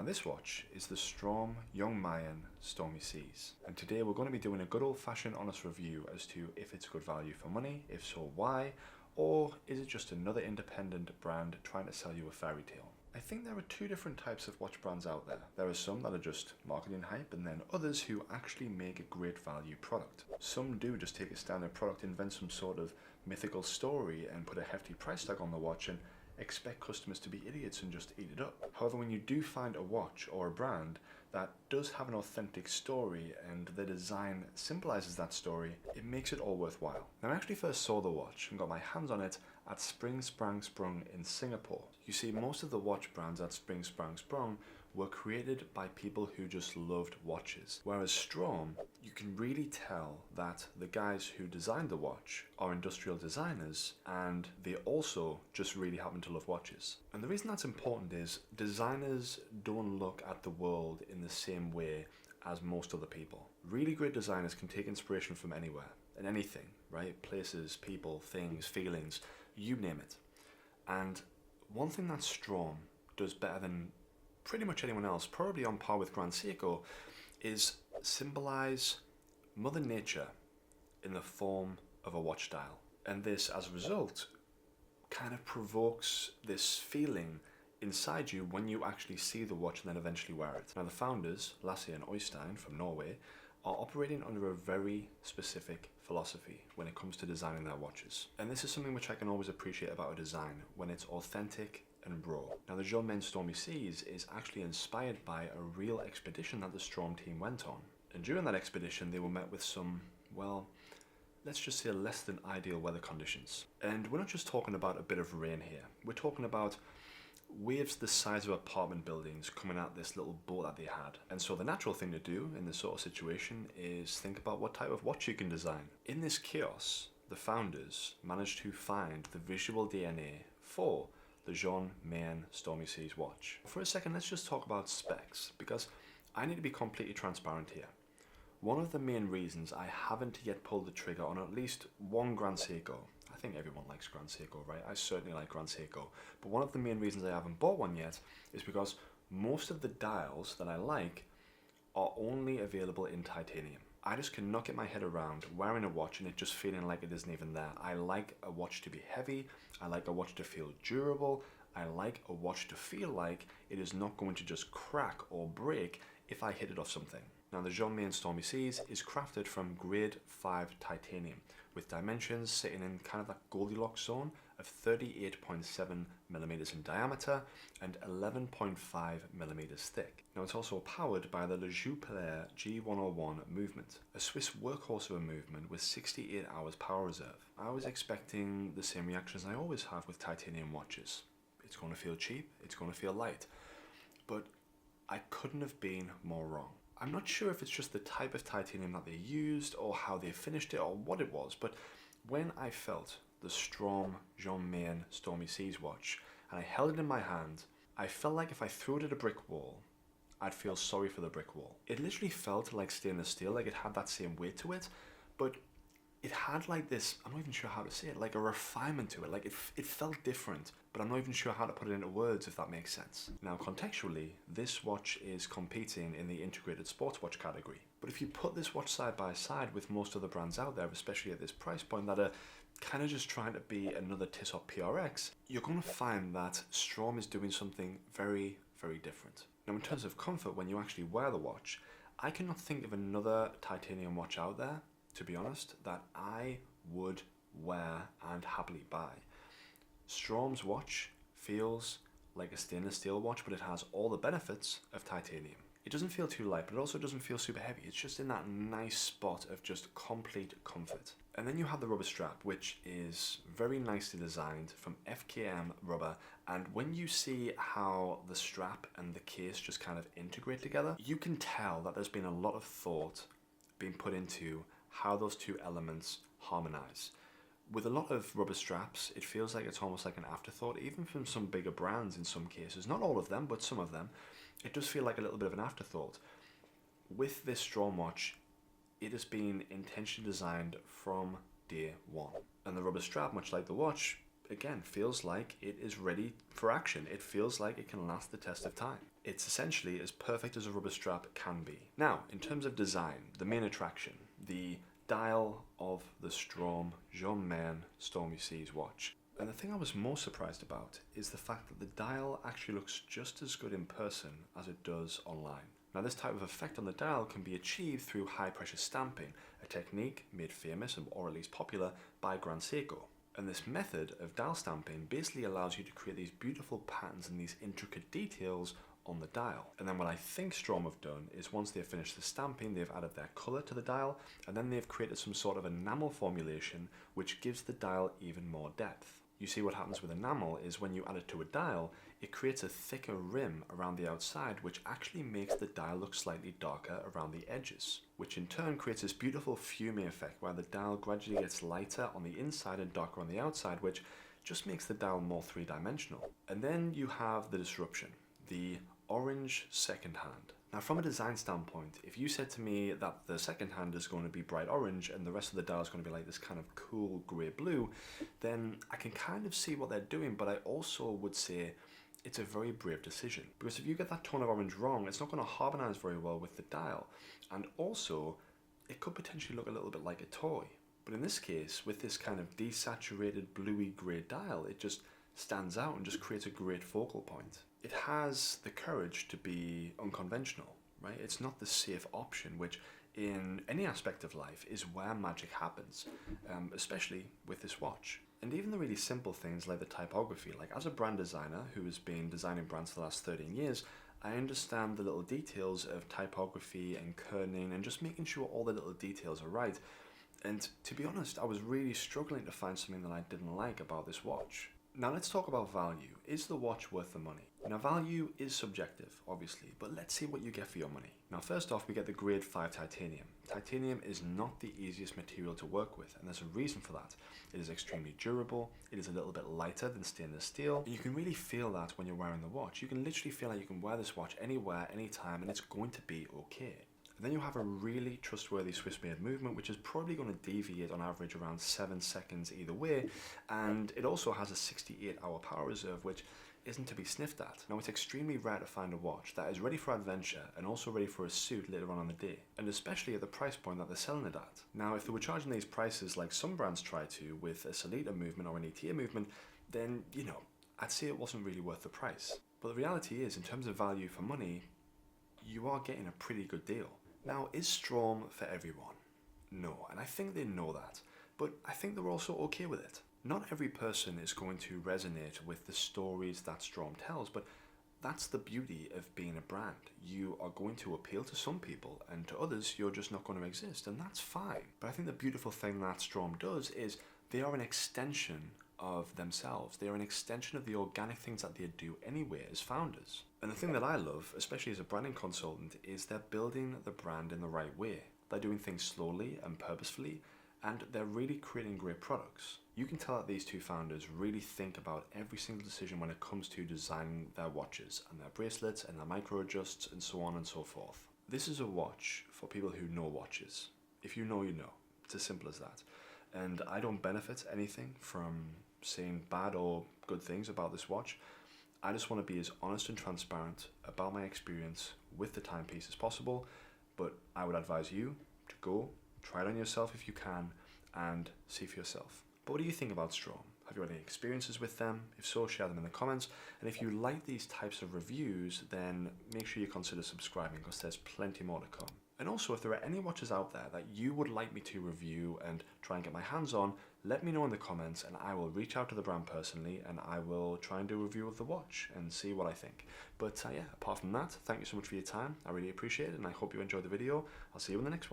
this watch is the Straum Young Mayen Stormy Seas, and today we're going to be doing a good old-fashioned honest review as to if it's good value for money, if so why, or is it just another independent brand trying to sell you a fairy tale. I think there are two different types of watch brands out there. There are some that are just marketing hype, and then others who actually make a great value product. Some do just take a standard product, invent some sort of mythical story and put a hefty price tag on the watch and expect customers to be idiots and just eat it up. However, when you do find a watch or a brand that does have an authentic story and the design symbolizes that story, it makes it all worthwhile. Now, I actually first saw the watch and got my hands on it at Sprung in Singapore. You see, most of the watch brands at Sprung were created by people who just loved watches. Whereas Straum, you can really tell that the guys who designed the watch are industrial designers, and they also just really happen to love watches. And the reason that's important is designers don't look at the world in the same way as most other people. Really great designers can take inspiration from anywhere and anything, right? Places, people, things, feelings, you name it. And one thing that Straum does better than pretty much anyone else, probably on par with Grand Seiko, is symbolize Mother Nature in the form of a watch dial. And this, as a result, kind of provokes this feeling inside you when you actually see the watch and then eventually wear it. Now, the founders, Lasse and Øystein from Norway, are operating under a very specific philosophy when it comes to designing their watches. And this is something which I can always appreciate about a design, when it's authentic and raw. Now, the Mayen Stormy Seas is actually inspired by a real expedition that the Straum team went on. And during that expedition, they were met with some, well, let's just say less than ideal weather conditions. And we're not just talking about a bit of rain here. We're talking about waves the size of apartment buildings coming out this little boat that they had. And so the natural thing to do in this sort of situation is think about what type of watch you can design. In this chaos, the founders managed to find the visual DNA for the Mayen Stormy Seas watch. For a second, let's just talk about specs, because I need to be completely transparent here. One of the main reasons I haven't yet pulled the trigger on at least one Grand Seiko, I think everyone likes Grand Seiko, right? I certainly like Grand Seiko. But one of the main reasons I haven't bought one yet is because most of the dials that I like are only available in titanium. I just cannot get my head around wearing a watch and it just feeling like it isn't even there. I like a watch to be heavy. I like a watch to feel durable. I like a watch to feel like it is not going to just crack or break if I hit it off something. Now, the Mayen Stormy Seas is crafted from grade 5 titanium, with dimensions sitting in kind of that Goldilocks zone of 38.7 millimeters in diameter and 11.5 millimeters thick. Now, it's also powered by the Le Jupiler G101 movement, a Swiss workhorse of a movement with 68 hours power reserve. I was expecting the same reactions I always have with titanium watches. It's going to feel cheap, it's going to feel light, but I couldn't have been more wrong. I'm not sure if it's just the type of titanium that they used or how they finished it or what it was, but when I felt the Straum Mayen Stormy Seas watch and I held it in my hand, I felt like if I threw it at a brick wall, I'd feel sorry for the brick wall. It literally felt like stainless steel, like it had that same weight to it, but it had like this, I'm not even sure how to say it, like a refinement to it. Like it felt different, but I'm not even sure how to put it into words, if that makes sense. Now, contextually, this watch is competing in the integrated sports watch category. But if you put this watch side by side with most other brands out there, especially at this price point, that are kind of just trying to be another Tissot PRX, you're going to find that Straum is doing something very, very different. Now, in terms of comfort, when you actually wear the watch, I cannot think of another titanium watch out there, to be honest, that I would wear and happily buy. Straum's watch feels like a stainless steel watch, but it has all the benefits of titanium. It doesn't feel too light, but it also doesn't feel super heavy. It's just in that nice spot of just complete comfort. And then you have the rubber strap, which is very nicely designed from FKM rubber. And when you see how the strap and the case just kind of integrate together, you can tell that there's been a lot of thought being put into how those two elements harmonize. With a lot of rubber straps, it feels like it's almost like an afterthought, even from some bigger brands in some cases. Not all of them, but some of them. It does feel like a little bit of an afterthought. With this Straum watch, it has been intentionally designed from day one. And the rubber strap, much like the watch, again, feels like it is ready for action. It feels like it can last the test of time. It's essentially as perfect as a rubber strap can be. Now, in terms of design, the main attraction, the dial of the Straum Mayen Stormy Seas watch. And the thing I was most surprised about is the fact that the dial actually looks just as good in person as it does online. Now, this type of effect on the dial can be achieved through high pressure stamping, a technique made famous or at least popular by Grand Seiko. And this method of dial stamping basically allows you to create these beautiful patterns and these intricate details on the dial. And then what I think Straum have done is once they've finished the stamping, they've added their colour to the dial, and then they've created some sort of enamel formulation which gives the dial even more depth. You see, what happens with enamel is when you add it to a dial, it creates a thicker rim around the outside, which actually makes the dial look slightly darker around the edges, which in turn creates this beautiful fumé effect where the dial gradually gets lighter on the inside and darker on the outside, which just makes the dial more three-dimensional. And then you have the disruption, the orange second hand. Now, from a design standpoint, if you said to me that the second hand is going to be bright orange and the rest of the dial is going to be like this kind of cool grey blue, then I can kind of see what they're doing, but I also would say it's a very brave decision. Because if you get that tone of orange wrong, it's not going to harmonize very well with the dial. And also, it could potentially look a little bit like a toy. But in this case, with this kind of desaturated bluey grey dial, it just stands out and just creates a great focal point. It has the courage to be unconventional, right? It's not the safe option, which in any aspect of life is where magic happens, especially with this watch. And even the really simple things like the typography, like as a brand designer who has been designing brands for the last 13 years, I understand the little details of typography and kerning and just making sure all the little details are right. And to be honest, I was really struggling to find something that I didn't like about this watch. Now let's talk about value. Is the watch worth the money? Now, value is subjective, obviously, but let's see what you get for your money. Now, first off, we get the grade 5 titanium. Titanium is not the easiest material to work with, and there's a reason for that. It is extremely durable, it is a little bit lighter than stainless steel, and you can really feel that when you're wearing the watch. You can literally feel like you can wear this watch anywhere, anytime, and it's going to be okay. And then you have a really trustworthy Swiss-made movement, which is probably going to deviate on average around 7 seconds either way, and it also has a 68-hour power reserve, which isn't to be sniffed at. Now, it's extremely rare to find a watch that is ready for adventure and also ready for a suit later on in the day, and especially at the price point that they're selling it at. Now, if they were charging these prices like some brands try to with a Solita movement or an ETA movement, then, I'd say it wasn't really worth the price. But the reality is, in terms of value for money, you are getting a pretty good deal. Now, is Straum for everyone? No, and I think they know that, but I think they're also okay with it. Not every person is going to resonate with the stories that Straum tells, but that's the beauty of being a brand. You are going to appeal to some people, and to others, you're just not going to exist, and that's fine. But I think the beautiful thing that Straum does is they are an extension of themselves. They are an extension of the organic things that they do anyway as founders. And the thing that I love, especially as a branding consultant, is they're building the brand in the right way. They're doing things slowly and purposefully, and they're really creating great products. You can tell that these two founders really think about every single decision when it comes to designing their watches and their bracelets and their micro adjusts and so on and so forth. This is a watch for people who know watches. If you know, you know. It's as simple as that. And I don't benefit anything from saying bad or good things about this watch. I just want to be as honest and transparent about my experience with the timepiece as possible, but I would advise you to go, try it on yourself if you can, and see for yourself. But what do you think about Straum? Have you had any experiences with them? If so, share them in the comments. And if you like these types of reviews, then make sure you consider subscribing because there's plenty more to come. And also, if there are any watches out there that you would like me to review and try and get my hands on, let me know in the comments and I will reach out to the brand personally and I will try and do a review of the watch and see what I think. But yeah, apart from that, thank you so much for your time. I really appreciate it and I hope you enjoyed the video. I'll see you in the next one.